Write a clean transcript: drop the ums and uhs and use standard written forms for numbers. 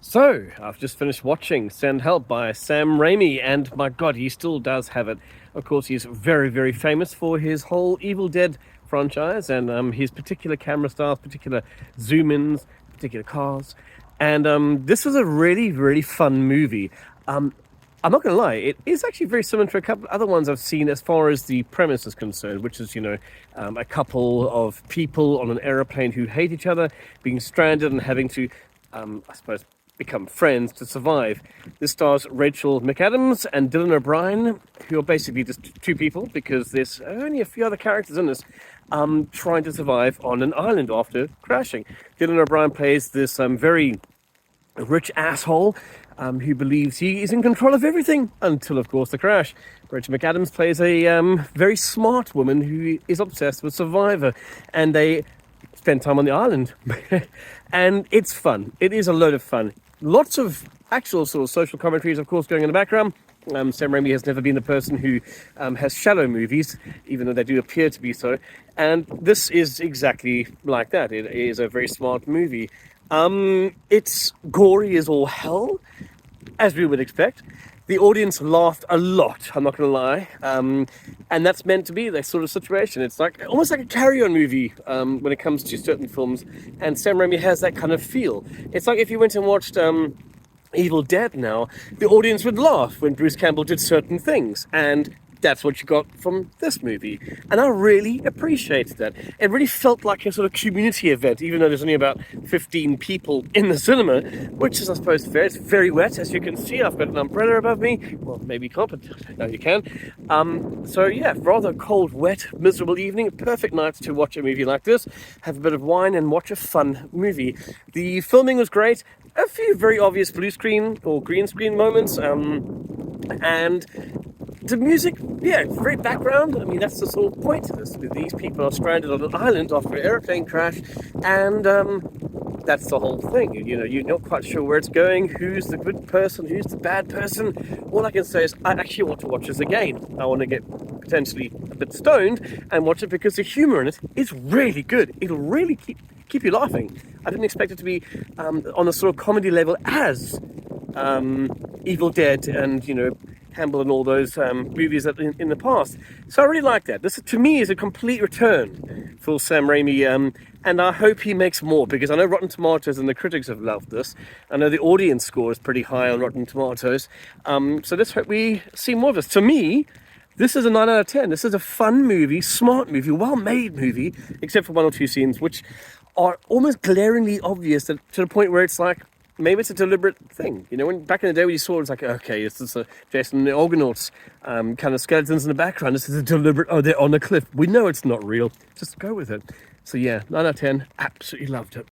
So, I've just finished watching Send Help by Sam Raimi, and my God, he still does have it. Of course, he's very, very famous for his whole Evil Dead franchise and his particular camera styles, particular zoom ins, particular cars. And this was a really, really fun movie. I'm not going to lie, it is actually very similar to a couple of other ones I've seen as far as the premise is concerned, which is, a couple of people on an aeroplane who hate each other, being stranded and having to, I suppose, become friends to survive. This stars Rachel McAdams and Dylan O'Brien, who are basically just two people because there's only a few other characters in this, trying to survive on an island after crashing. Dylan O'Brien plays this very rich asshole who believes he is in control of everything until, of course, the crash. Rachel McAdams plays a very smart woman who is obsessed with Survivor, and they spend time on the island. And it's fun. It is a load of fun. Lots of actual sort of social commentaries, of course, going in the background. Sam Raimi has never been the person who has shallow movies, even though they do appear to be so. And this is exactly like that. It is a very smart movie. It's gory as all hell, as we would expect. The audience laughed a lot, I'm not going to lie. And that's meant to be that sort of situation. It's like almost like a carry-on movie when it comes to certain films. And Sam Raimi has that kind of feel. It's like if you went and watched Evil Dead now, the audience would laugh when Bruce Campbell did certain things. And that's what you got from this movie. And I really appreciated that. It really felt like a sort of community event, even though there's only about 15 people in the cinema, which is, I suppose, fair. It's very wet, as you can see. I've got an umbrella above me. Well, maybe you can't, but now you can. So yeah, rather cold, wet, miserable evening. Perfect night to watch a movie like this. Have a bit of wine and watch a fun movie. The filming was great. A few very obvious blue screen or green screen moments. And the music, yeah, very background. I mean, that's the sort of point of this. These people are stranded on an island after an airplane crash, and that's the whole thing. You're not quite sure where it's going, who's the good person, who's the bad person. All I can say is I actually want to watch this again. I want to get potentially a bit stoned and watch it because the humor in it is really good. It'll really keep you laughing. I didn't expect it to be on a sort of comedy level as Evil Dead and, Campbell and all those movies in the past. So I really like that. This, to me, is a complete return for Sam Raimi, and I hope he makes more, because I know Rotten Tomatoes and the critics have loved this. I know the audience score is pretty high on Rotten Tomatoes. So let's hope we see more of this. To me, this is a 9 out of 10. This is a fun movie, smart movie, well-made movie, except for one or two scenes which are almost glaringly obvious to the point where it's like, maybe it's a deliberate thing. When back in the day when you saw it, it's like, okay, this is a Jason and the Argonauts kind of skeletons in the background. This is a deliberate, oh, they're on a cliff. We know it's not real. Just go with it. So yeah, 9 out of 10. Absolutely loved it.